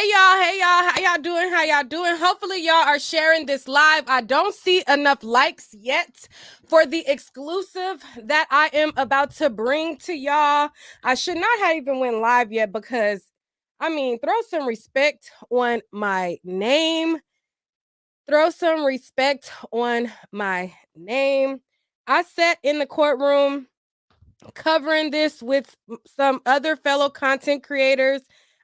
Hey y'all, how y'all doing? How y'all doing? Hopefully y'all are sharing this live. I don't see enough likes yet for the exclusive that I am about to bring to y'all. I should not have even went live yet because, throw some respect on my name. Throw some respect on my name. I sat in the courtroom covering this with some other fellow content creators.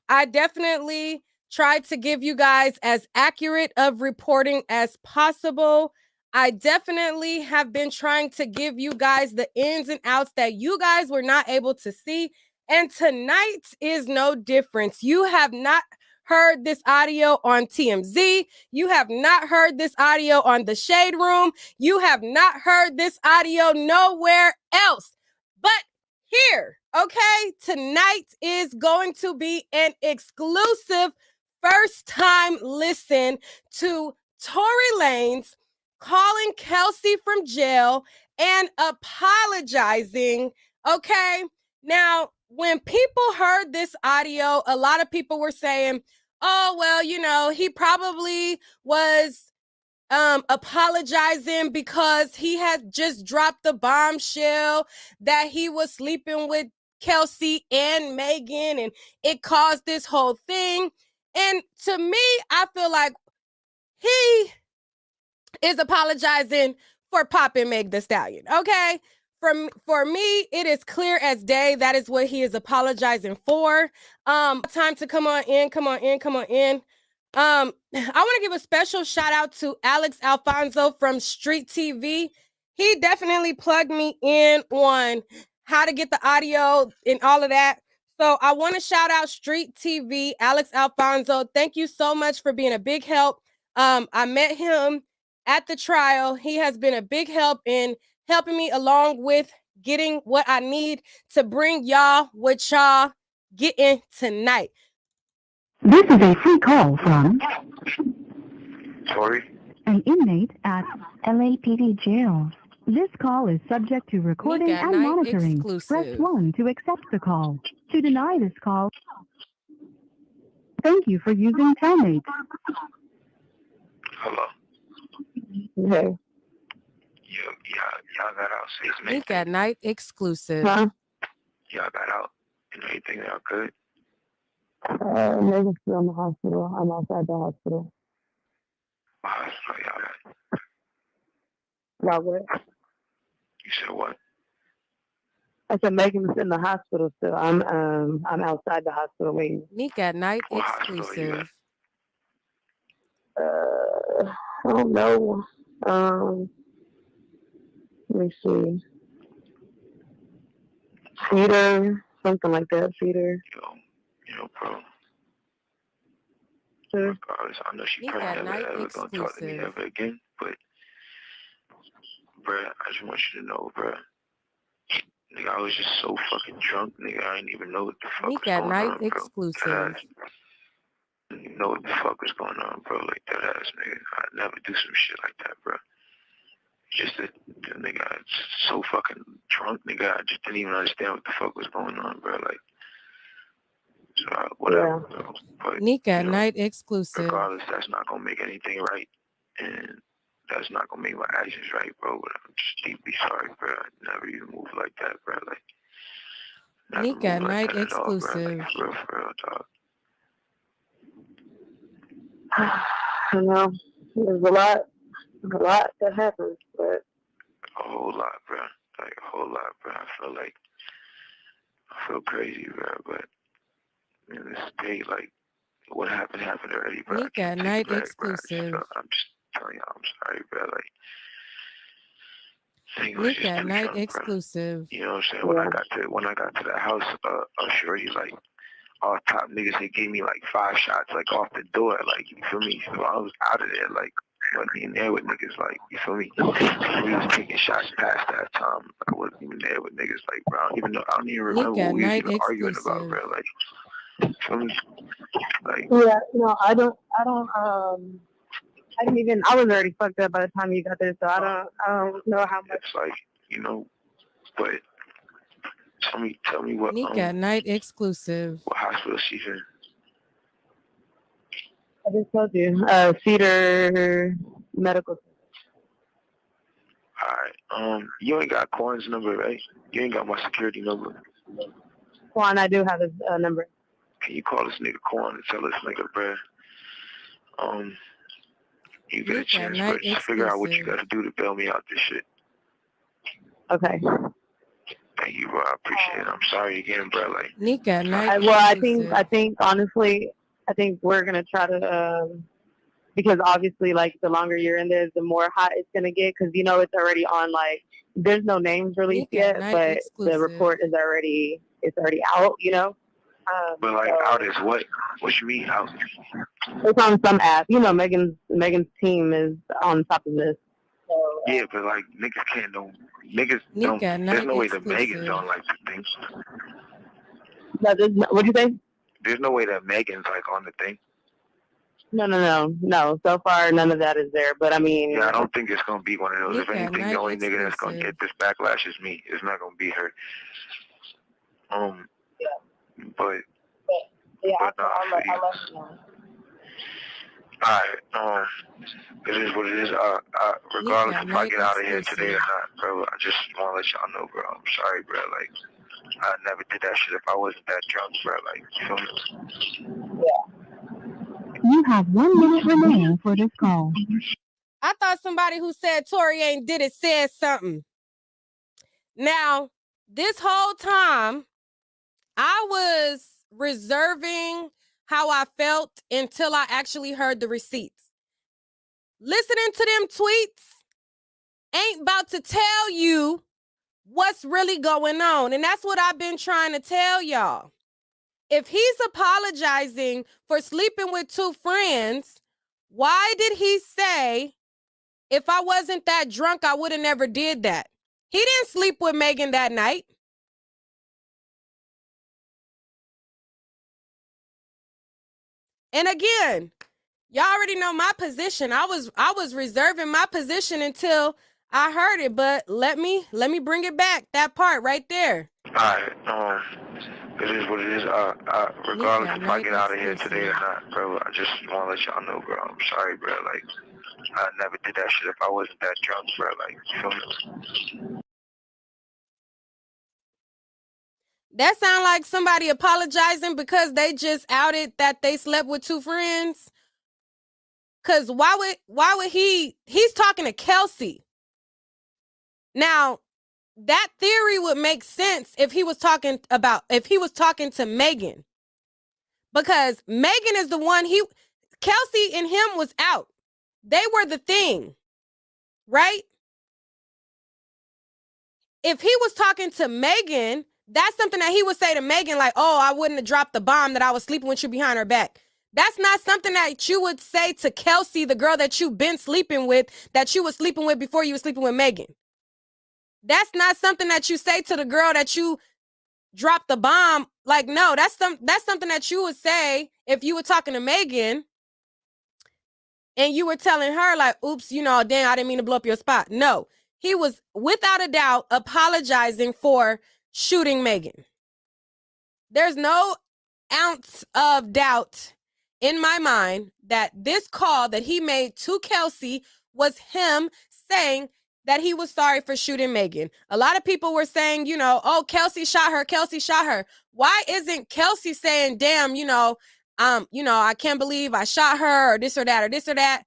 I definitely tried to give you guys as accurate of reporting as possible. I definitely have been trying to give you guys the ins and outs that you guys were not able to see. And tonight is no difference. You have not heard this audio on TMZ. You have not heard this audio on the Shade Room. You have not heard this audio nowhere else. But here, okay, tonight is going to be an exclusive first time listen to Tory Lanez calling Kelsey from jail and apologizing. Okay, now when people heard this audio, a lot of people were saying, oh, well, he probably was apologizing because he had just dropped the bombshell that he was sleeping with Kelsey and Megan, and it caused this whole thing. And to me, I feel like he is apologizing for popping Meg the Stallion. Okay. For me, it is clear as day that is what he is apologizing for. Time to come on in. I want to give a special shout out to Alex Alfonso from Street TV. He definitely plugged me in on how to get the audio and all of that. So I want to shout out Street TV, Alex Alfonso. Thank you so much for being a big help. I met him at the trial. He has been a big help in helping me along with getting what I need to bring y'all what y'all getting tonight. This is a free call from Tory, an inmate at LAPD jail. This call is subject to recording and monitoring. Exclusive. Press 1 to accept the call. To deny this call, thank you for using Telmate. hello. Hey. Y'all got out safe and Nick everything. at Night exclusive. Huh? Y'all got out and everything. Y'all good? Megan's still in the hospital. I'm outside the hospital. Hospital, y'all at? Why what? You said what? I said Megan's in the hospital still. I'm outside the hospital waiting. Nick at Night What hospital are you at? exclusive. I don't know. Let me see. Feeder, something like that. Feeder. Bro. Sure. Regardless, I know she Nick probably at never Night ever gonna talk to me exclusive. ever again. But, bruh, I just want you to know, bruh. Nigga, I was just so fucking drunk, nigga. I didn't even know what the fuck Nick was at going Night on, bro. exclusive. I didn't even know what the fuck was going on, bro. Like that ass, nigga. I'd never do some shit like that, bro. Just that, nigga, I was so fucking drunk, nigga. I just didn't even understand what the fuck was going on, bro. Like, so whatever, Yeah. bro. But, Nick at Night exclusive. regardless, that's not gonna make anything right, and that's not gonna make my actions right, bro. But I'm just deeply sorry, bro. I never even moved like that, bro. Like, never Nick moved at like Night that at all, bro. exclusive. Like, for real, dog. I know. There's a lot that happens, but A whole lot, bro. Like, a whole lot, bro. I feel crazy, bro. But in this day, like, what happened already, bro. Nick at Night exclusive. I'm just telling y'all, I'm sorry, bro. Like, I think it was Nick just at too Night drunk, bro. exclusive. You know what I'm saying? yeah. When I got to the house, shorty, like, all top niggas, they gave me like 5 shots, like, off the door, like, you feel me? So I was out of there, like, wasn't even there with niggas, like, you feel me? We was taking shots past that time. I wasn't even there with niggas, like, bro. I don't even remember Nick at what we was Night even arguing about, exclusive. bro. Like, you feel me? Like, Yeah, no, I was already fucked up by the time you got there, so I don't know how much. it's like, but tell me what Nick at Night exclusive. what hospital she's in. I just told you. Cedar Medical. Alright. You ain't got Corn's number, right? You ain't got my security number. Quan, I do have his number. Can you call this nigga Corn and tell this nigga, bruh? You get a chance, but just figure out what you gotta do to bail me out this shit. Okay. Thank you, bro. I appreciate it. I'm sorry again, bro. Like, Nika, I think honestly, I think we're gonna try to because obviously, like, the longer you're in there, the more hot it's gonna get. Because you know it's already on. Like, there's no names released yet, but the report is already out. You know. But like, out is what? What you mean out? It's on some app. You know, Megan's team is on top of this. So, yeah, but like niggas can't know. Niggas don't. There's no way that Megan don't like the thing. No, what'd you say? There's no way that Megan's like on the thing. No. So far, none of that is there. But I mean, yeah, I don't think it's gonna be one of those. If anything, the only nigga that's gonna get this backlash is me. It's not gonna be her. But yeah, but I'll let you know. Alright, it is what it is. Regardless if I get out of here today or not, bro, I just wanna let y'all know, bro. I'm sorry, bro. Like, I never did that shit if I wasn't that drunk, bro. Like, you feel me? Yeah. You have 1 minute remaining for this call. I thought somebody who said Tory ain't did it said something. Now, this whole time, I was reserving how I felt until I actually heard the receipts. Listening to them tweets ain't about to tell you what's really going on. And that's what I've been trying to tell y'all. If he's apologizing for sleeping with 2 friends, why did he say, if I wasn't that drunk, I would have never did that? He didn't sleep with Megan that night. And again, y'all already know my position. I was reserving my position until I heard it, but let me bring it back. That part right there. Alright, it is what it is. Regardless if I get out of here today or not, bro, I just wanna let y'all know, bro. I'm sorry, bro. Like, I never did that shit if I wasn't that drunk, bro. Like, you feel me? That sound like somebody apologizing because they just outed that they slept with 2 friends. Cause why would he's talking to Kelsey. Now, that theory would make sense if he was talking to Megan. Because Megan is the one Kelsey and him was out. They were the thing. Right? If he was talking to Megan, that's something that he would say to Megan, like, oh, I wouldn't have dropped the bomb that I was sleeping with you behind her back. That's not something that you would say to Kelsey, the girl that you've been sleeping with, that you were sleeping with before you were sleeping with Megan. That's not something that you say to the girl that you dropped the bomb. Like, no, that's something that you would say if you were talking to Megan and you were telling her, like, oops, damn, I didn't mean to blow up your spot. No, he was without a doubt apologizing for shooting Megan. There's no ounce of doubt in my mind that this call that he made to Kelsey was him saying that he was sorry for shooting Megan. A lot of people were saying, oh, Kelsey shot her. Why isn't Kelsey saying, damn, I can't believe I shot her, or this or that,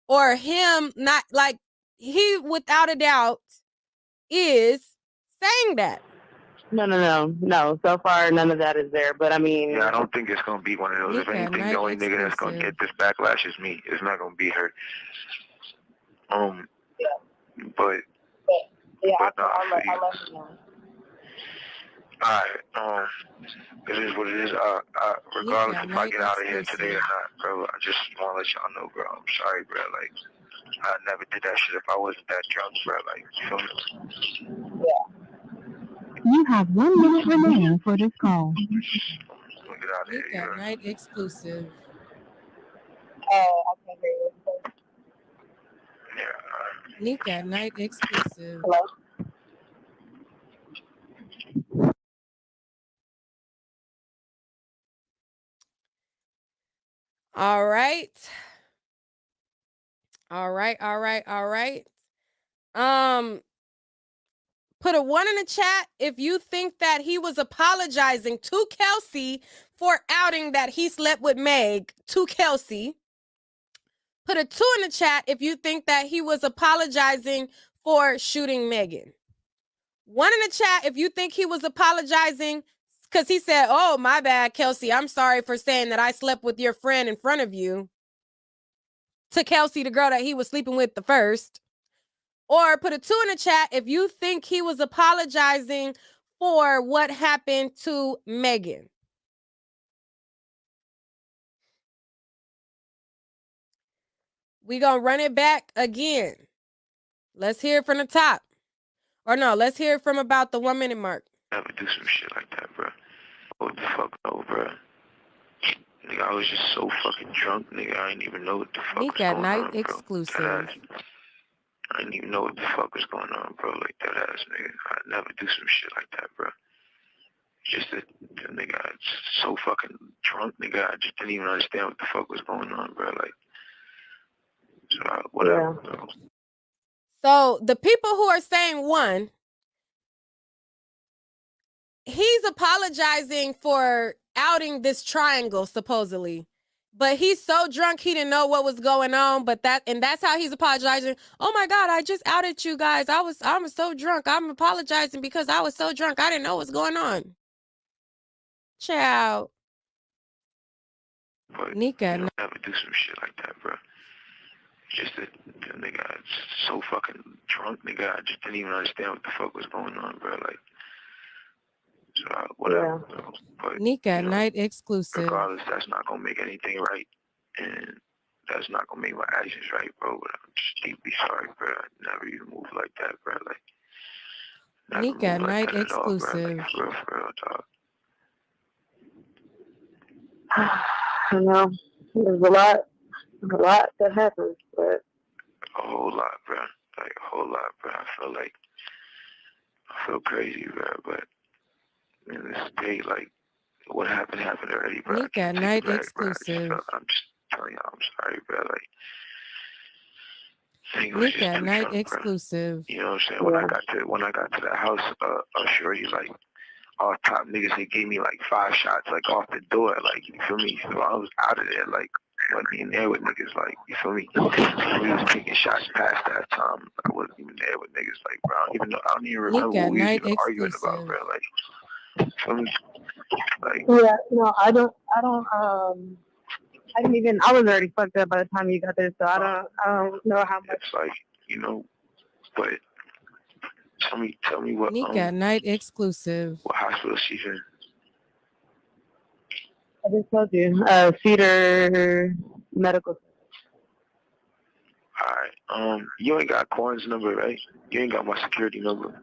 or him not, like, he without a doubt is saying that. No. So far, none of that is there. But I mean, yeah, I don't think it's gonna be one of those. If anything, the only nigga that's gonna get this backlash is me. It's not gonna be her. But I'll let you know. Alright, it is what it is. Regardless if I get out of here today or not, bro, I just wanna let y'all know, bro. I'm sorry, bro. Like, I never did that shit if I wasn't that drunk, bro. Like, you feel me? Yeah. You have 1 minute remaining for this call. Get out of here. Nika Night exclusive. I can't hear you. Yeah. Nika Night exclusive. Hello? All right. All right. Put a 1 in the chat if you think that he was apologizing to Kelsey for outing that he slept with Meg to Kelsey. Put a 2 in the chat if you think that he was apologizing for shooting Megan. 1 in the chat if you think he was apologizing because he said, "Oh, my bad, Kelsey. I'm sorry for saying that I slept with your friend in front of you." To Kelsey, the girl that he was sleeping with the first. Or put a 2 in the chat if you think he was apologizing for what happened to Megan. We gonna run it back again. Let's hear it from the top. Or no, let's hear it from about the 1 minute mark. Never do some shit like that, bro. What the fuck, no, bro. Nigga, I was just so fucking drunk, nigga. I didn't even know what the fuck was going Night on, bro. exclusive. I didn't even know what the fuck was going on, bro. Like that ass, nigga. I'd never do some shit like that, bro. Just that, nigga, I was so fucking drunk, nigga. I just didn't even understand what the fuck was going on, bro. Like, so whatever, bro. So the people who are saying 1, he's apologizing for outing this triangle, supposedly. But he's so drunk he didn't know what was going on. But that's how he's apologizing. "Oh my God, I just outed you guys. I was so drunk. I'm apologizing because I was so drunk. I didn't know what's going on." Ciao. But, Nika. you know, never do some shit like that, bro. Just that, nigga, I was so fucking drunk, nigga. I just didn't even understand what the fuck was going on, bro. Like, so whatever, bro. But, Nika, you know, night exclusive. regardless, that's not gonna make anything right, and that's not gonna make my actions right, bro. But I'm just deeply sorry, bro. I never even moved like that, bro. Like, never Nika, moved like night that at all, bro. exclusive. Like, for real, dog. I know there's a lot that happens, but A whole lot, bro. Like a whole lot, bro. I feel crazy, bro. But in this state, like, what happened already, bro. Nika, I can't night take it back, exclusive. bro. I'm just telling y'all, I'm sorry, bro. Like, nigga was just too night drunk, exclusive. bro. You know what I'm saying? When I got to the house, shorty, like, all top niggas, they gave me like 5 shots, like off the door, like, you feel me? So I was out of there, like, wasn't even there with niggas, like, you feel me? We was taking shots past that time. I wasn't even there with niggas, like, bro. I don't even remember what we was even arguing about, bro. Like, you feel me? Like, yeah, no, I was already fucked up by the time you got there, so I don't know how much. It's like, you know, but tell me what night exclusive. What hospital she's in? I just told you, Cedar Medical. Alright, you ain't got Corn's number, right? You ain't got my security number.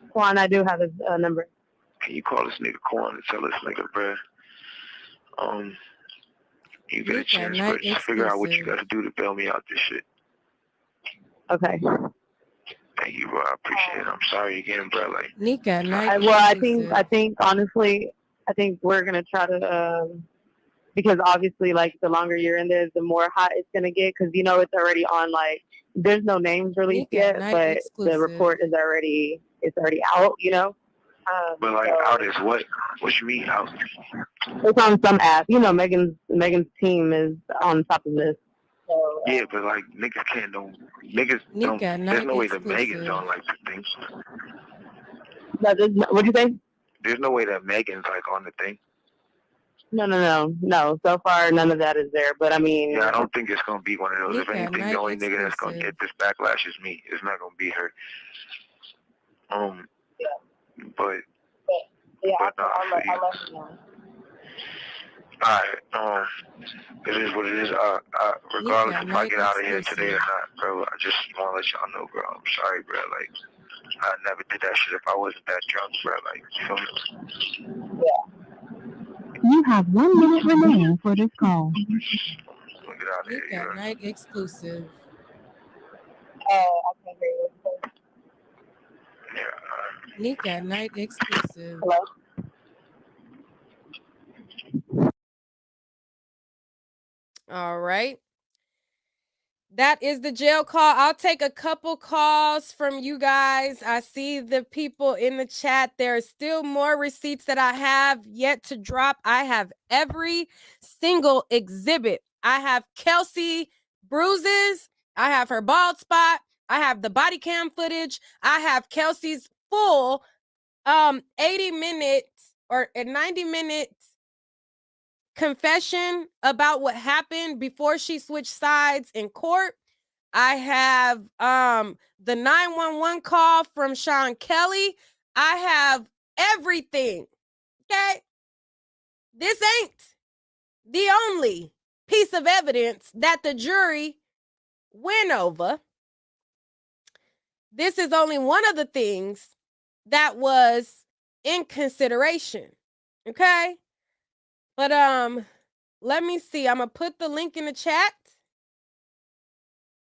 Quan, I do have his number. Can you call this nigga Corn and tell this nigga, bruh, you get a chance, but just figure out what you gotta do to bail me out this shit. Okay. Thank you, bro. I appreciate it. I'm sorry again, bro. Like, Nika, I think honestly, I think we're gonna try to, because obviously, like, the longer you're in there, the more hot it's gonna get. Because you know it's already on. Like, there's no names released yet, but the report is already out. You know. But like, out is what? What you mean out? It's on some app. You know, Megan's team is on top of this. So, yeah, but like, niggas don't. There's no way that Megan's on like the thing. What'd you say? There's no way that Megan's like on the thing. No. So far, none of that is there. But I mean, yeah, I don't think it's gonna be one of those. If anything, the only nigga that's gonna get this backlash is me. It's not gonna be her. But I'll let you know. Alright, it is what it is. Regardless if I get out of here today or not, bro, I just want to let y'all know, bro. I'm sorry, bro. Like, I never did that shit if I wasn't that drunk, bro. Like, you feel me? Yeah. You have 1 minute remaining for this call. Get out of here, night exclusive. I can't hear you. Yeah. Nika, night exclusive. Hello? All right. That is the jail call. I'll take a couple calls from you guys. I see the people in the chat. There are still more receipts that I have yet to drop. I have every single exhibit. I have Kelsey bruises. I have her bald spot. I have the body cam footage. I have Kelsey's full 80-minute or 90-minute confession about what happened before she switched sides in court. I have the 911 call from Sean Kelly. I have everything. Okay? This ain't the only piece of evidence that the jury went over. This is only one of the things that was in consideration. Okay? But let me see. I'm gonna put the link in the chat.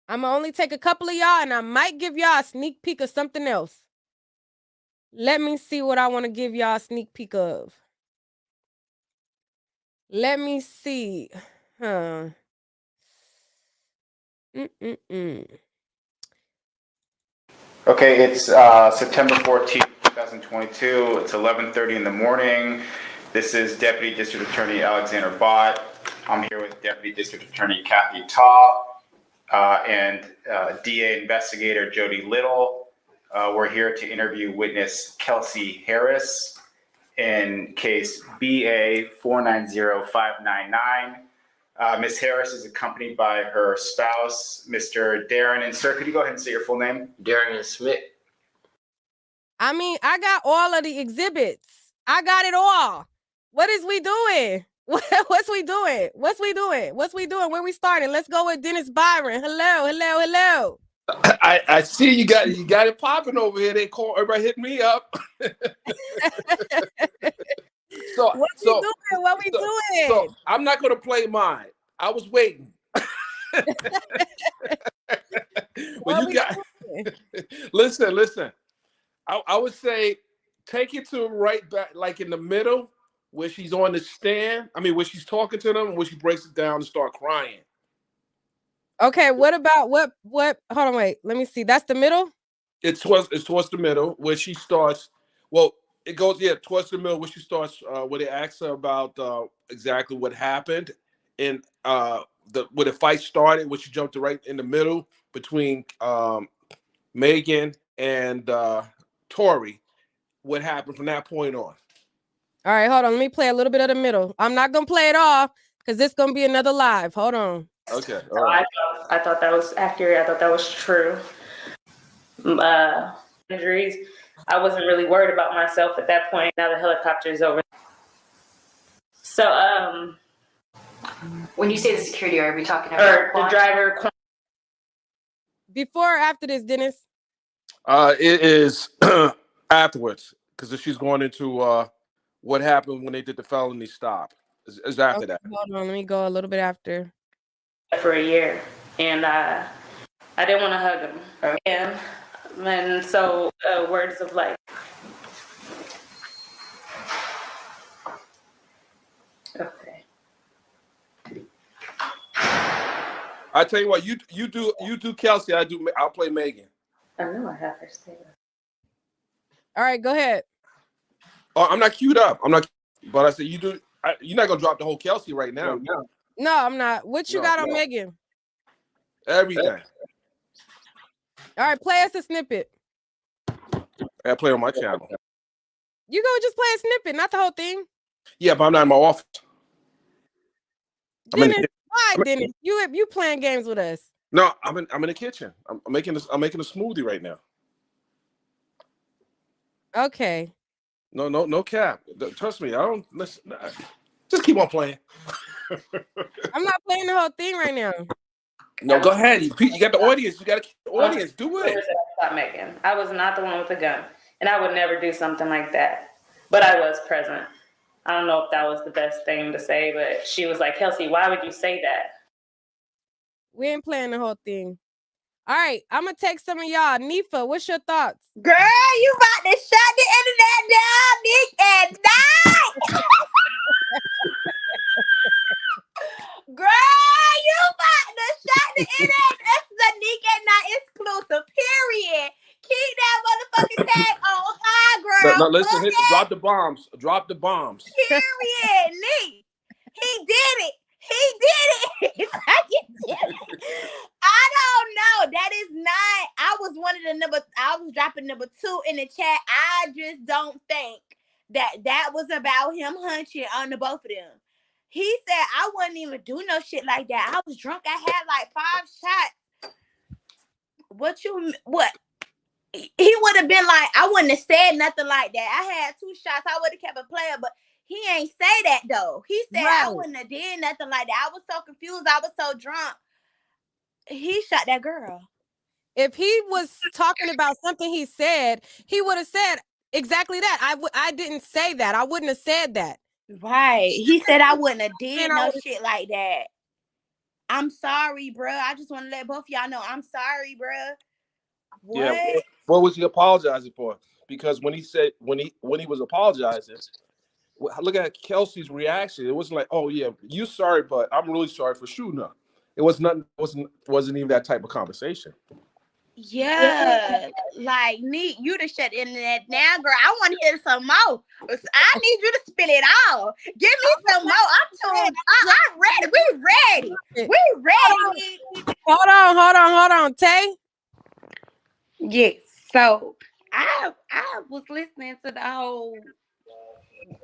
I'm gonna only take a couple of y'all, and I might give y'all a sneak peek of something else. Let me see what I want to give y'all a sneak peek of. Let me see. Okay, it's September 14th, 2022. It's 11:30 in the morning. This is Deputy District Attorney Alexander Bott. I'm here with Deputy District Attorney Kathy Taw and DA Investigator Jody Little. We're here to interview witness Kelsey Harris in case BA 490599. Ms. Harris is accompanied by her spouse, Mr. Darren. And sir, could you go ahead and say your full name? Darren Smith. I mean, I got all of the exhibits. I got it all. What is we doing? What's we doing? What's we doing? What's we doing? Where we starting? Let's go with Dennis Byron. Hello. I see you got it popping over here. They call everybody hit me up. What we doing? So I'm not gonna play mine. I was waiting. Listen. I would say take it to right back, like in the middle, where she's on the stand. I mean, where she's talking to them, where she breaks it down and start crying. Okay, what about what? Hold on, wait. Let me see. That's the middle? It's towards the middle where she starts. Well, it goes towards the middle where she starts. Where they ask her about exactly what happened, and where the fight started, where she jumped right in the middle between Megan and Tory. What happened from that point on? All right, hold on. Let me play a little bit of the middle. I'm not gonna play it all because this gonna be another live. Hold on. Okay. All right. I thought that was accurate. I thought that was true. Injuries. I wasn't really worried about myself at that point. Now the helicopter is over. So, when you say the security, are we talking about the driver? Before or after this, Dennis? It is afterwards because she's going into what happened when they did the felony stop. Is after that. Hold on, let me go a little bit after. For a year, and I didn't want to hug him, and so words of like, okay. I tell you what, you do Kelsey, I'll play Megan. I know I have her say that. All right, go ahead. Oh, I'm not queued up. But I said you do. You're not gonna drop the whole Kelsey right now. No, I'm not. What you got on Megan? Everything. All right, play us a snippet. I play on my channel. You go just play a snippet, not the whole thing. Yeah, but I'm not in my office. Dennis, why, Dennis? You playing games with us? No, I'm in the kitchen. I'm making a smoothie right now. Okay. No cap. Trust me, I don't listen. Just keep on playing. I'm not playing the whole thing right now. No, go ahead. You got the audience. You got to keep the audience. Do it. Stop making. I was not the one with the gun, and I would never do something like that. But I was present. I don't know if that was the best thing to say, but she was like, "Kelsey, why would you say that?" We ain't playing the whole thing. All right, I'm gonna take some of y'all. Nifa, what's your thoughts? Girl, you about to shut the internet down, Nick, at night. Girl, the internet. That's Zanika not exclusive. Period. Keep that motherfucking tag on high, girl. No, listen, Put that. drop the bombs. Drop the bombs. Period. Lee. He did it. He did it. I don't know. That is not. I was dropping number 2 in the chat. I just don't think that was about him hunching on the both of them. He said I wouldn't even do no shit like that. I was drunk. I had like 5 shots. What? He would have been like, I wouldn't have said nothing like that. I had 2 shots. I would have kept it playing, but he ain't say that though. He said I wouldn't have did nothing like that. I was so confused. I was so drunk. He shot that girl. If he was talking about something he said, he would have said exactly that. I didn't say that. I wouldn't have said that. Right. He said I wouldn't have did no shit like that. I'm sorry, bro. I just want to let both of y'all know I'm sorry, bro. What? Yeah. What was he apologizing for? Because when he was apologizing, look at Kelsey's reaction. It wasn't like, "Oh yeah, you sorry, but I'm really sorry for shooting her." It was nothing. Wasn't even that type of conversation. Yeah, like Neat, you to shut the internet now, girl. I want to hear some more. I need you to spill it all. Give me some more. I'm ready. We ready. Hold on, Tay. Yes. So I was listening to the whole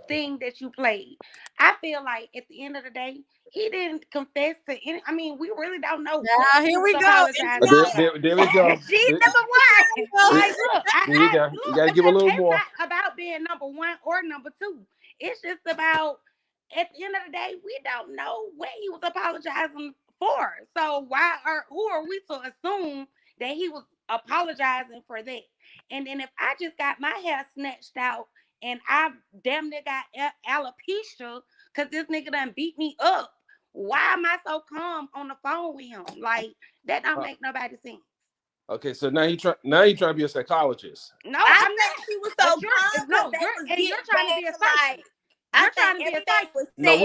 thing that you played. I feel like at the end of the day, he didn't confess to any. I mean, we really don't know. Here we go. There we go. She's number 1. Like, look, you gotta give a little more. It's not about being number 1 or number 2. It's just about, at the end of the day, we don't know what he was apologizing for. So who are we to assume that he was apologizing for that? And then if I just got my hair snatched out and I damn near got alopecia because this nigga done beat me up, why am I so calm on the phone with him? Like, that don't make nobody sense. Okay, so now you trying to be a psychologist. No, I think she was so calm. No, you're trying to be a psychologist. You're trying to be a psychologist. No,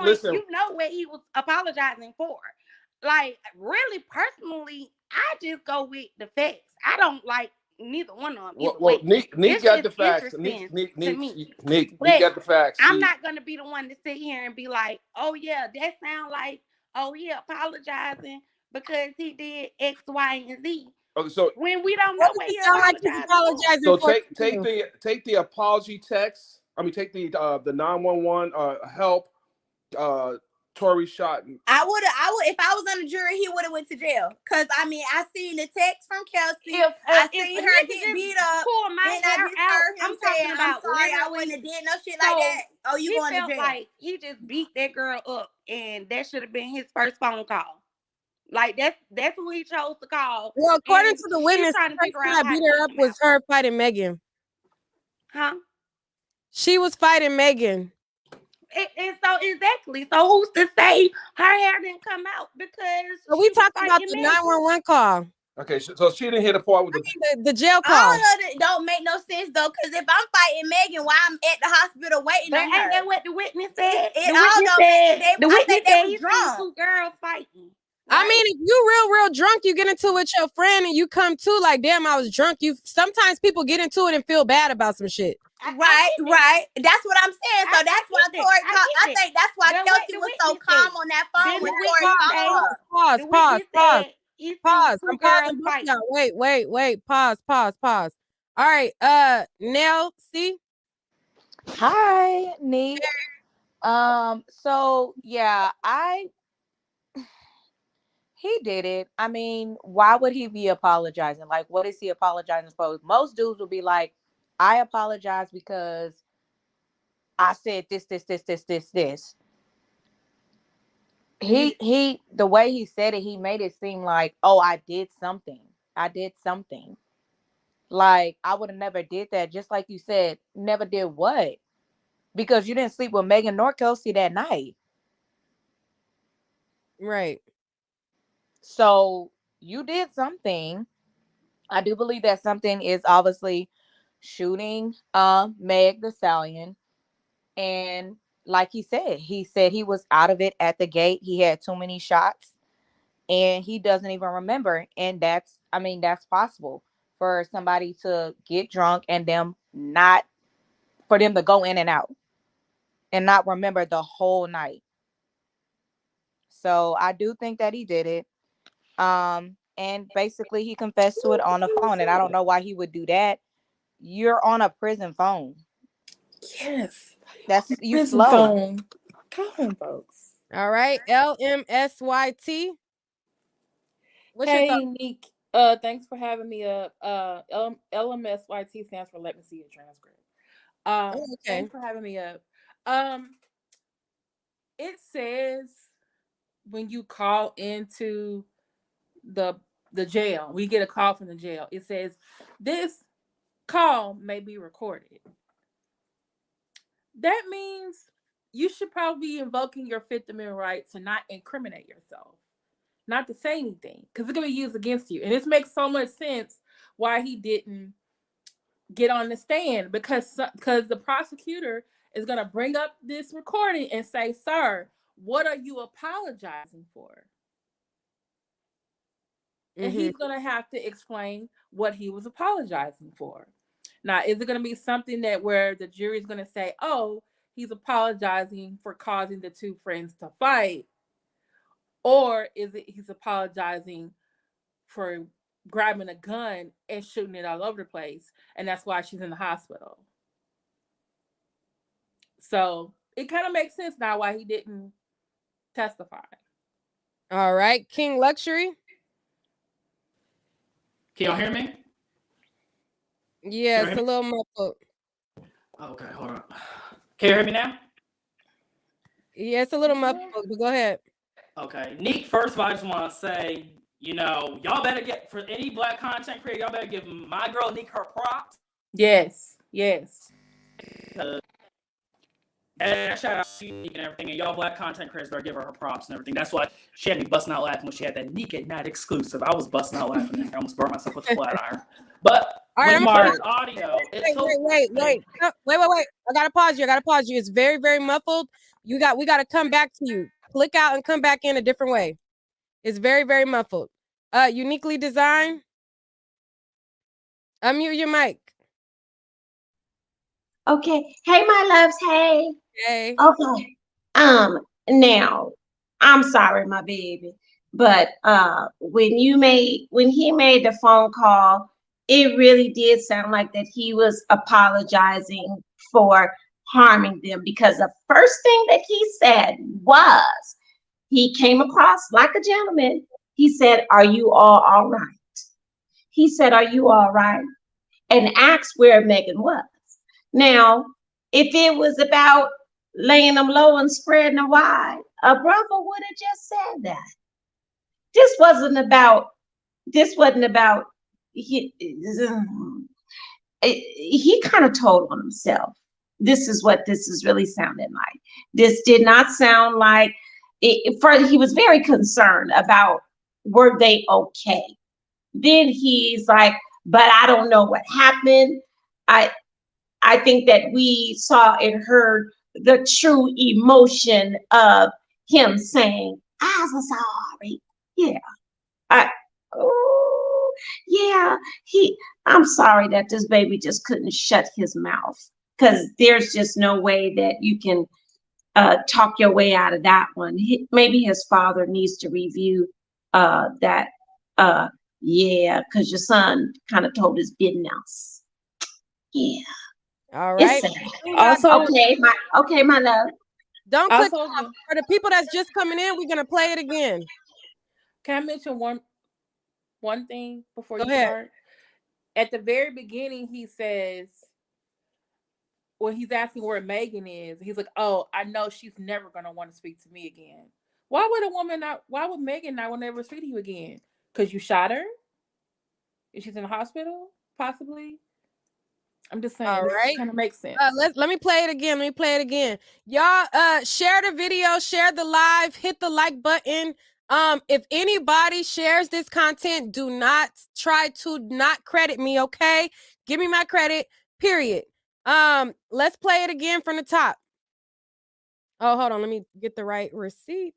listen. You know what he was apologizing for. Like, really, personally, I just go with the facts. I don't like neither one of them. Well, Nick got the facts. Nick got the facts. I'm not gonna be the one to sit here and be like, "Oh yeah, that sound like, oh yeah, apologizing because he did X, Y, and Z." Okay, so when we don't know what he's apologizing so for. take the apology text. I mean, take the 911 help. Tory shot. I would if I was on the jury, he would have went to jail. Cause I mean, I seen the text from Kelsey. I seen her get beat up. Pull my hair out. I'm talking about. I'm sorry, I wouldn't have did no shit like that. Oh, you going to jail? Like he just beat that girl up, and that should have been his first phone call. Like that's who he chose to call. Well, according to the witness, the person that beat her up was her fighting Megan. Huh? She was fighting Megan. And so exactly. So who's to say her hair didn't come out because we talked about the 911 call. Okay, so she didn't hit the part with the jail call. All of it don't make no sense though, because if I'm fighting Megan while I'm at the hospital waiting on her, ain't that what the witness said? The witness said he drunk. 2 girls fighting. Right? I mean, if you real drunk, you get into it with your friend and you come to like, damn, I was drunk. Sometimes people get into it and feel bad about some shit. Right. That's what I'm saying. So that's why Tory I think that's why Kelsey was so calm on that phone with Tory. Pause. I'm pausing. Wait. Pause. All right. Nell, see? Hi, Neat. So yeah, he did it. I mean, why would he be apologizing? Like, what is he apologizing for? Most dudes would be like, I apologize because I said this. He the way he said it, he made it seem like, oh, I did something. Like, I would have never did that. Just like you said, never did what? Because you didn't sleep with Megan nor Kelsey that night. Right. So you did something. I do believe that something is obviously shooting Meg the Stallion. And like he said he was out of it at the gate. He had too many shots. and he doesn't even remember. And that's possible for somebody to get drunk and for them to go in and out and not remember the whole night. So I do think that he did it. And basically he confessed to it on the phone, and I don't know why he would do that. You're on a prison phone. Yes. That's you Prison slow. phone. Call him, folks. All right, LMSYT. What's your Hey, thought? Neek. Thanks for having me up. LMSYT stands for Let Me See Your Transcript. Okay. Thanks for having me up. It says when you call into the jail, we get a call from the jail. It says this call may be recorded. That means you should probably be invoking your Fifth Amendment right to not incriminate yourself, not to say anything, because it's going to be used against you. And this makes so much sense why he didn't get on the stand, because the prosecutor is going to bring up this recording and say, sir, what are you apologizing for? And he's going to have to explain what he was apologizing for. Now, is it going to be something that where the jury is going to say, oh, he's apologizing for causing the two friends to fight? Or is it he's apologizing for grabbing a gun and shooting it all over the place, and that's why she's in the hospital? So it kind of makes sense now why he didn't testify. All right, King Luxury. Can y'all hear me? Yeah, it's a little muffled. Okay, hold on. Can you hear me now? Yeah, it's a little muffled, but go ahead. Okay. Neek, first of all, I just want to say, y'all better for any black content creator, y'all better give my girl Neek her props. Yes. And shout out to Neek and everything, and y'all black content creators better give her props and everything. That's why she had me busting out laughing when she had that Neek at Night exclusive. I was busting out laughing and I almost burnt myself with a flat iron. But all right, with Mark's audio, wait. I gotta pause you. It's very, very muffled. We gotta come back to you. Click out and come back in a different way. It's very, very muffled. Uniquely designed. Unmute your mic. Okay. Hey, my loves. Hey. Hey. Okay. Now, I'm sorry, my baby, but when he made the phone call, it really did sound like that he was apologizing for harming them, because the first thing that he said was, he came across like a gentleman. He said, "Are you all right?" He said, "Are you all right?" and asked where Megan was. Now, if it was about laying them low and spreading them wide, a brother would have just said that. This wasn't about he kind of told on himself. This is what this is really sounding like. This did not sound like he was very concerned about, were they okay? Then he's like, but I don't know what happened. I think that we saw and heard the true emotion of him saying, "I'm so sorry." Yeah. I'm sorry that this baby just couldn't shut his mouth, because there's just no way that you can talk your way out of that one. Maybe his father needs to review that. Because your son kind of told his business. Yeah. All right. Also, okay, my love. Don't click off. For the people that's just coming in, we're gonna play it again. Can I mention one thing before you start? At the very beginning, he says, when he's asking where Megan is, he's like, "Oh, I know she's never gonna want to speak to me again." Why would Megan not want to ever speak to you again? Because you shot her? Is she's in the hospital? Possibly. I'm just saying. All right. Kind of makes sense. Let me play it again. Y'all, share the video, share the live, hit the like button. If anybody shares this content, do not try to not credit me, okay? Give me my credit, period. Let's play it again from the top. Oh, hold on. Let me get the right receipt.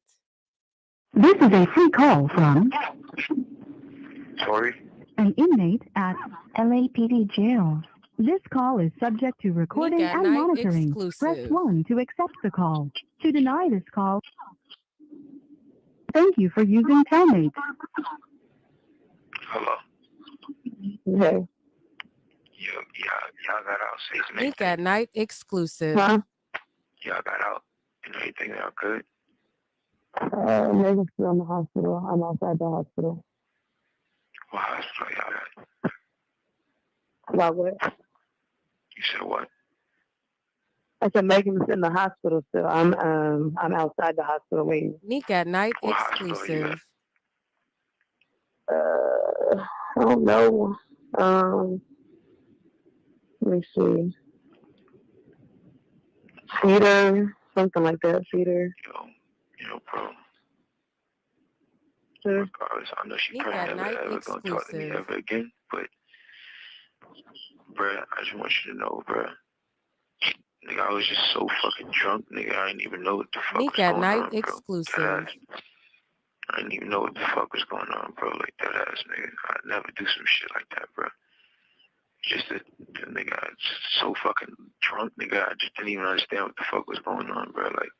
This is a free call from Tory? an inmate at LAPD jail. This call is subject to recording Nick at and Night monitoring. Press exclusive. 1 to accept the call. To deny this call, thank you for using Telmate. Hello? Okay. Y'all got out safe and Nick at everything? Night exclusive. Huh? Y'all got out and everything y'all good? Megan's still in the hospital. I'm outside the hospital. What hospital y'all at? About what? You said what? I said Megan's in the hospital still. I'm outside the hospital waiting. Nick at Night What hospital are you at? exclusive. I don't know. Let me see. Cedar, something like that. Cedar. Bro. Sure. Regardless, I know she Nick probably at never Night ever gonna talk to me exclusive. ever again, but bruh, I just want you to know, bruh. Nigga, I was just so fucking drunk, nigga. I didn't even know what the fuck Nick was at going Night on, bro. exclusive. Deadass. I didn't even know what the fuck was going on, bro. Like that ass, nigga. I'd never do some shit like that, bro. Just the nigga, I was so fucking drunk, nigga. I just didn't even understand what the fuck was going on, bro. Like,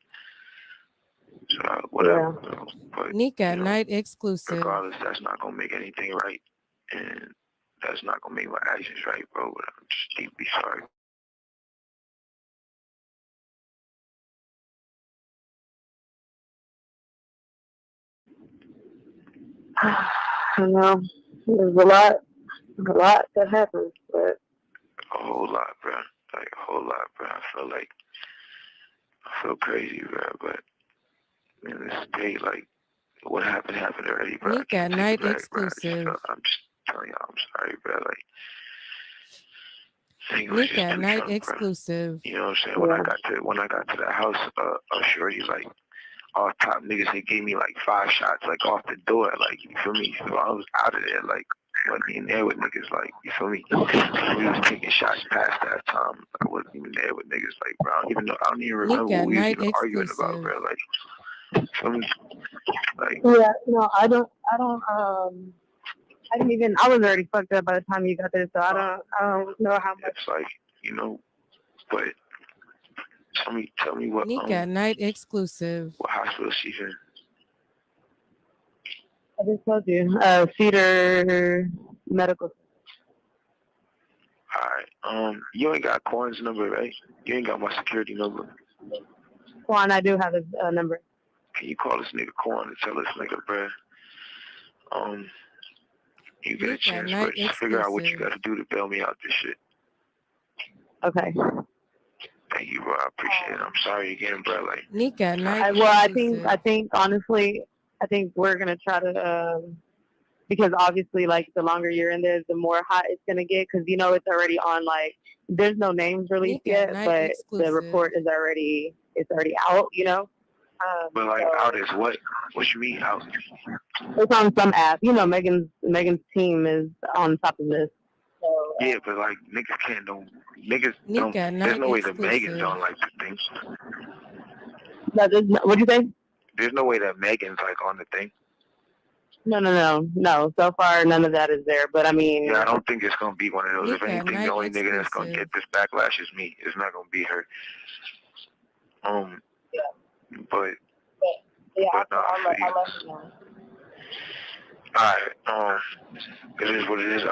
so whatever, bro. But Nick at Night exclusive. regardless, that's not gonna make anything right, and that's not gonna make my actions right, bro. But I'm just deeply sorry. I know. There's a lot that happens, but A whole lot, bro. Like a whole lot, bro. I feel crazy, bro. But in this day, like what happened already, bro. Nick at Night exclusive. I'm just telling y'all, I'm sorry, bro. Like thing was Nick just at too Night drunk, bro. exclusive. You know what I'm saying? When I got to the house, shorty like all top niggas, they gave me like 5 shots like off the door, like you feel me? So I was out of there, like wasn't in there with niggas, like you feel me? We was taking shots past that time. I wasn't even there with niggas, like bro. I don't even remember Nick what at we was Night even arguing about, exclusive. bro. Like you feel me? Like yeah, no, I was already fucked up by the time you got there, so I don't know how much. it's like, but tell me what Nick at Night exclusive. what hospital she's in. I just told you, Cedar Medical. Alright, you ain't got Corn's number, right? You ain't got my security number. Quan, I do have his number. Can you call this nigga Corn and tell this nigga, bruh, you get a chance, bro, just figure out what you gotta do to bail me out this shit. Okay. Thank you, bro. I appreciate it. I'm sorry again, bro. Like Nick at Night I exclusive. think honestly, I think we're gonna try to because obviously, like the longer you're in there, the more hot it's gonna get. Because it's already on. Like, there's no names released Nick at yet, Night but exclusive. the report is already out. but like out is what? What you mean out? It's on some app. Megan's team is on top of this. So, Yeah, but like niggas can't know. Niggas Nick don't. at There's Night no way that exclusive. Megan's on like the thing. no, what'd you say? There's no way that Megan's like on the thing. No. So far, none of that is there. But I mean, Yeah, I don't think it's gonna be one of those. Nick If at anything, Night the only nigga that's gonna exclusive. get this backlash is me. It's not gonna be her. But yeah, no, I'll let you know. Alright, it is what it is.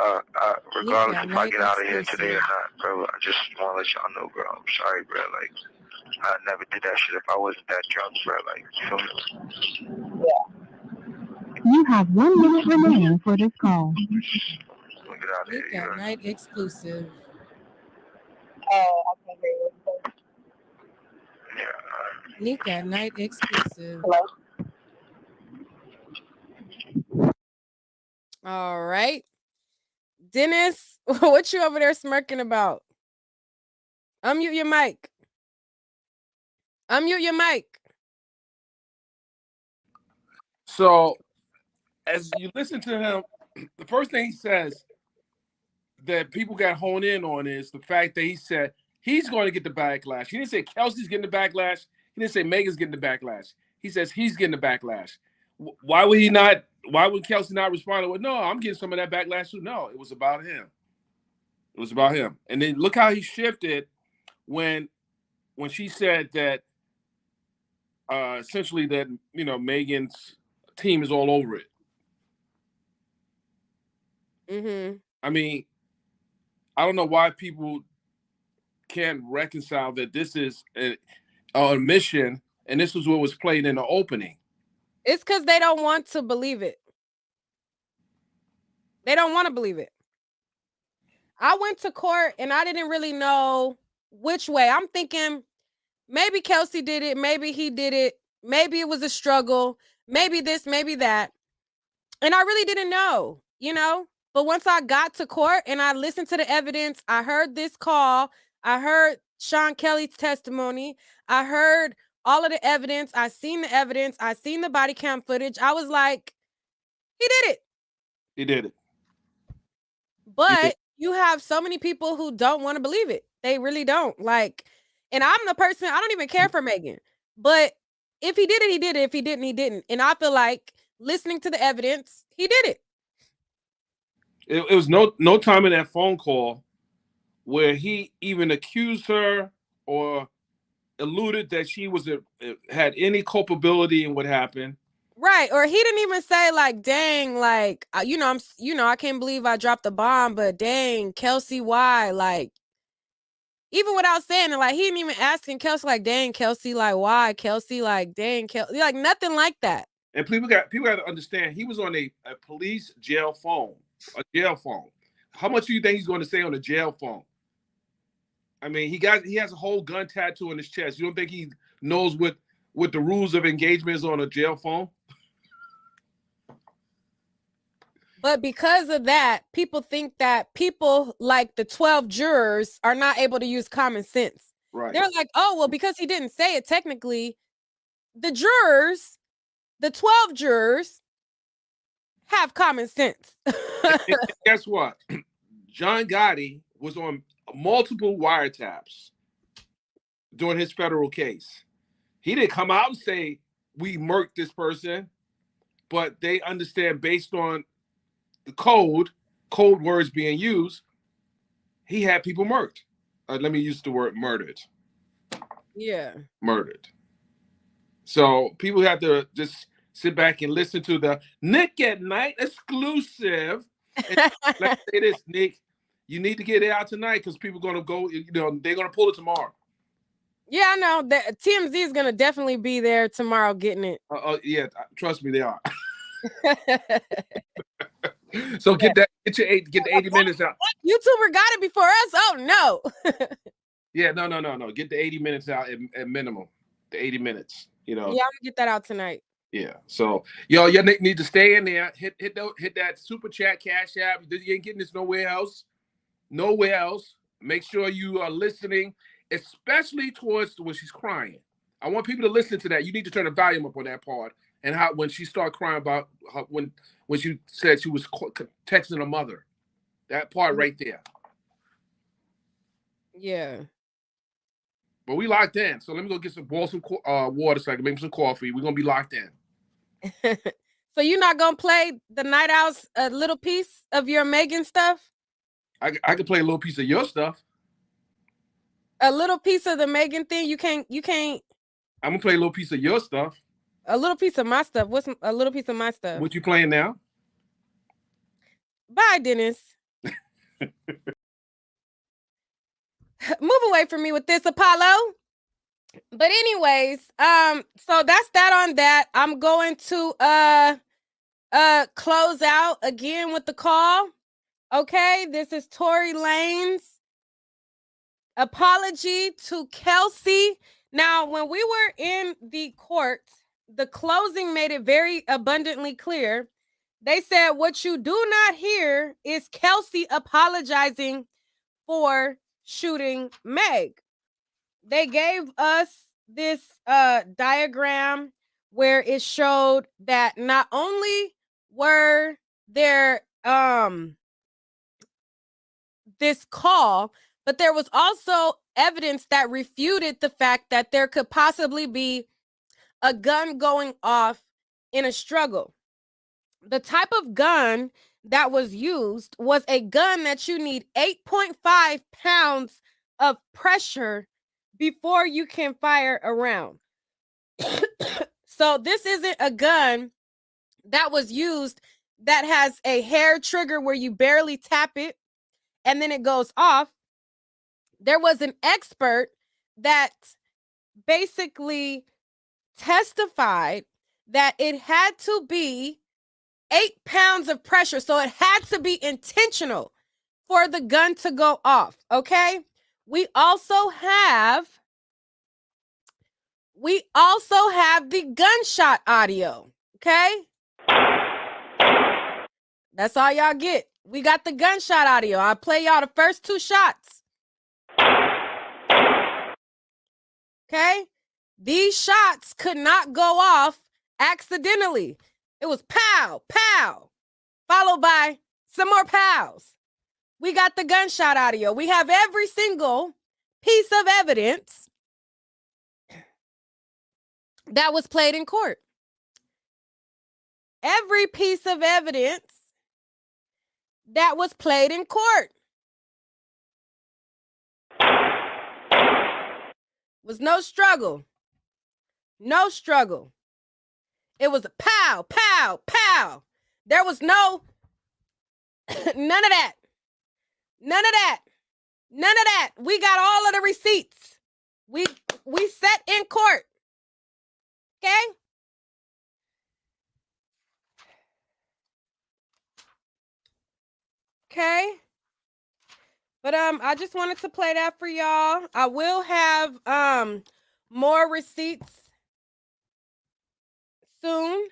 Regardless if I get out of here today or not, bro, I just wanna let y'all know, bro. I'm sorry, bro. Like, I never did that shit if I wasn't that drunk, bro. Like, you feel me? You have 1 minute remaining for this call. Get out of Nick here, at Night exclusive. I can't hear you. Yeah, Nick at Night exclusive. Hello? All right. Dennis, what you over there smirking about? Unmute your mic. Unmute your mic. So, as you listen to him, the first thing he says that people got honed in on is the fact that he said he's going to get the backlash. He didn't say Kelsey's getting the backlash. He didn't say Megan's getting the backlash. He says he's getting the backlash. why would he not? Why would Kelsey not respond with, no, I'm getting some of that backlash too? No, it was about him. It was about him. And then look how he shifted when she said that essentially that, Megan's team is all over it. Mm-hmm. I mean, I don't know why people can't reconcile that this is an admission and this was what was played in the opening. It's because they don't want to believe it. They don't want to believe it. I went to court and I didn't really know which way. I'm thinking maybe Kelsey did it. Maybe he did it. Maybe it was a struggle. Maybe this, maybe that. And I really didn't know, But once I got to court and I listened to the evidence, I heard this call. I heard Sean Kelly's testimony. I heard all of the evidence. I seen the evidence. I seen the body cam footage. I was like, he did it. He did it. But you have so many people who don't want to believe it. They really don't. And I'm the person, I don't even care for Megan. But if he did it, he did it. If he didn't, he didn't. And I feel like listening to the evidence, he did it. It was no time in that phone call where he even accused her or alluded that she had any culpability in what happened. Right. Or he didn't even say dang, I can't believe I dropped the bomb, but dang, Kelsey, why? Even without saying it, he didn't even asking Kelsey, dang, Kelsey, why? Kelsey, dang, Kelsey, nothing like that. And people got to understand, he was on a police jail phone, a jail phone. How much do you think he's going to say on a jail phone? I mean, he has a whole gun tattoo on his chest. You don't think he knows what the rules of engagement is on a jail phone? But because of that, people think that people like the 12 jurors are not able to use common sense. Right. They're like, oh, well, because he didn't say it technically, the 12 jurors have common sense. and guess what? John Gotti was on multiple wiretaps during his federal case. He didn't come out and say, we murked this person, but they understand based on the code words being used, he had people murked. Let me use the word murdered. Yeah. Murdered. So people have to just sit back and listen to the Nick at Night exclusive. Let's say this, Nick, you need to get it out tonight because people are going to go, they're going to pull it tomorrow. Yeah, I know that TMZ is going to definitely be there tomorrow getting it. Yeah, trust me, they are. So get the 80 minutes out. YouTuber got it before us. Oh no. Yeah, no. Get the 80 minutes out at minimum. The 80 minutes. Yeah, I'm gonna get that out tonight. Yeah. So y'all need to stay in there. Hit that super chat, cash app. You ain't getting this nowhere else. Nowhere else. Make sure you are listening, especially towards when she's crying. I want people to listen to that. You need to turn the volume up on that part. And how when she started crying about when she said she was texting her mother, that part right there. Yeah. But we locked in. So let me go get some water so I can make some coffee. We're gonna be locked in. So you're not gonna play the Night Owls a little piece of your Megan stuff? I could play a little piece of your stuff. A little piece of the Megan thing. You can't. I'm gonna play a little piece of your stuff. A little piece of my stuff. What's a little piece of my stuff? What you playing now? Bye, Dennis. Move away from me with this, Apollo. But anyways, so that's that on that. I'm going to close out again with the call. Okay, this is Tory Lanez apology to Kelsey. Now, when we were in the court, the closing made it very abundantly clear. They said, what you do not hear is Kelsey apologizing for shooting Meg. They gave us this diagram where it showed that not only were there this call, but there was also evidence that refuted the fact that there could possibly be a gun going off in a struggle. The type of gun that was used was a gun that you need 8.5 pounds of pressure before you can fire a round. So this isn't a gun that was used that has a hair trigger where you barely tap it and then it goes off. There was an expert that basically testified that it had to be 8 pounds of pressure. So it had to be intentional for the gun to go off. Okay. We also have the gunshot audio. Okay. That's all y'all get. We got the gunshot audio. I'll play y'all the first 2 shots. Okay. These shots could not go off accidentally. It was pow, pow, followed by some more pows. We got the gunshot audio. We have every single piece of evidence that was played in court. Every piece of evidence that was played in court was no struggle. No struggle. It was a pow, pow, pow. There was no, none of that. None of that. None of that. We got all of the receipts. We sat in court. Okay? Okay. But I just wanted to play that for y'all. I will have more receipts soon.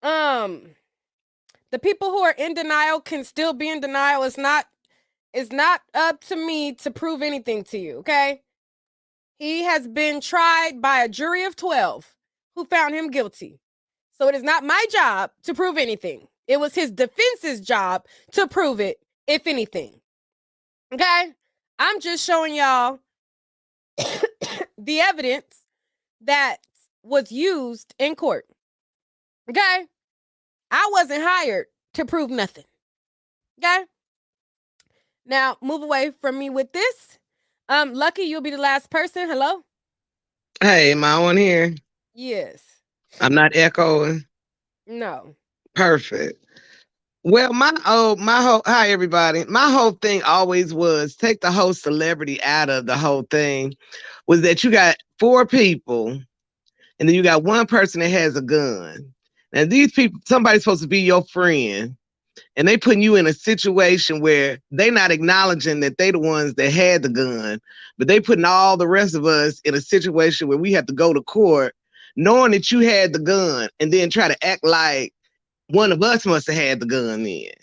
The people who are in denial can still be in denial. It's not up to me to prove anything to you, okay? He has been tried by a jury of 12 who found him guilty. So it is not my job to prove anything. It was his defense's job to prove it, if anything. Okay? I'm just showing y'all the evidence that was used in court. Okay? I wasn't hired to prove nothing. Okay? Now, move away from me with this. Lucky, you'll be the last person. Hello? Hey, am I on here? Yes. I'm not echoing. No. Perfect. Well, hi everybody. My whole thing always was take the whole celebrity out of the whole thing. Was that you got 4 people, and then you got 1 person that has a gun. Now these people, somebody's supposed to be your friend, and they putting you in a situation where they not acknowledging that they the ones that had the gun, but they putting all the rest of us in a situation where we have to go to court knowing that you had the gun and then try to act like one of us must have had the gun then.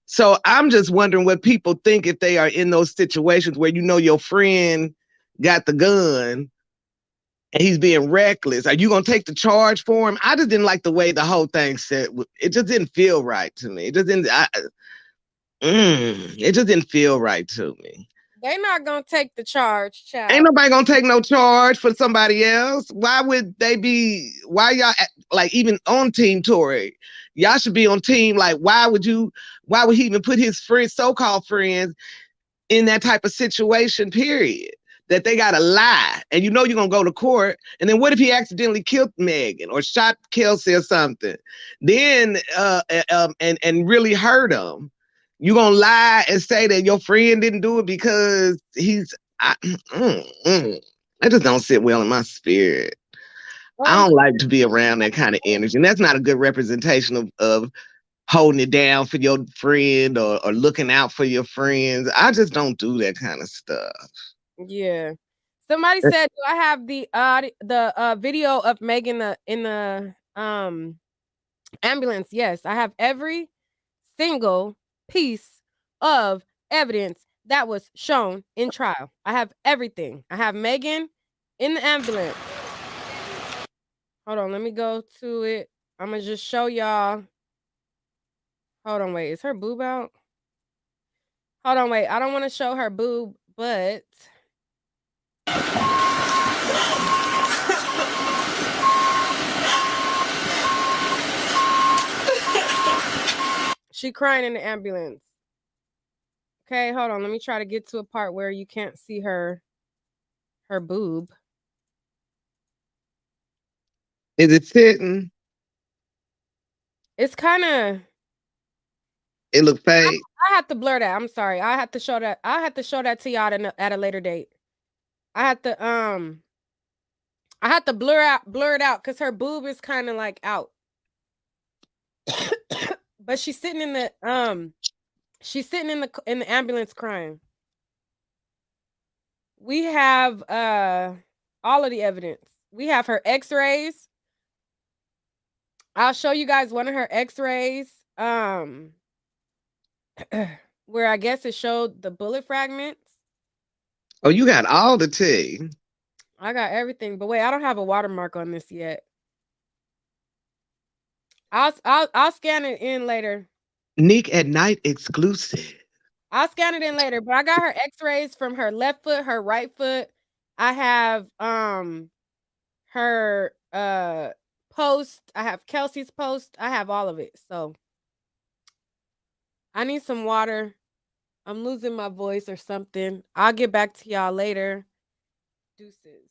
So I'm just wondering what people think if they are in those situations where you know your friend got the gun and he's being reckless. Are you going to take the charge for him? I just didn't like the way the whole thing said. It just didn't feel right to me. It just didn't feel right to me. They're not going to take the charge, child. Ain't nobody going to take no charge for somebody else. Why would they be, why y'all, like even on Team Tory? Y'all should be on team, like why would he even put his friends, so-called friends, in that type of situation, period? That they gotta lie, and you know you're gonna go to court, and then what if he accidentally killed Megan or shot Kelsey or something? Then and really hurt him. You gonna lie and say that your friend didn't do it because that just don't sit well in my spirit. I don't like to be around that kind of energy, and that's not a good representation of holding it down for your friend or looking out for your friends. I just don't do that kind of stuff. Yeah. Somebody said, do I have the video of Megan in the ambulance? Yes, I have every single piece of evidence that was shown in trial. I have everything. I have Megan in the ambulance. Hold on, let me go to it. I'm gonna just show y'all. Hold on, wait. Is her boob out? Hold on, wait. I don't want to show her boob, but She crying in the ambulance. Okay, hold on. Let me try to get to a part where you can't see her boob. Is it sitting? It's kind of. It look fake. I have to blur that. I'm sorry. I have to show that. I have to show that to y'all at a later date. I have to blur it out because her boob is kind of like out. But she's sitting in the ambulance crying. We have all of the evidence. We have her x-rays. I'll show you guys one of her x-rays. Where I guess it showed the bullet fragments. Oh, you got all the tea. I got everything, but wait, I don't have a watermark on this yet. I'll scan it in later. Nick at Night exclusive. I'll scan it in later, but I got her x-rays from her left foot, her right foot. I have her post. I have Kelsey's post. I have all of it. So I need some water. I'm losing my voice or something. I'll get back to y'all later. Deuces.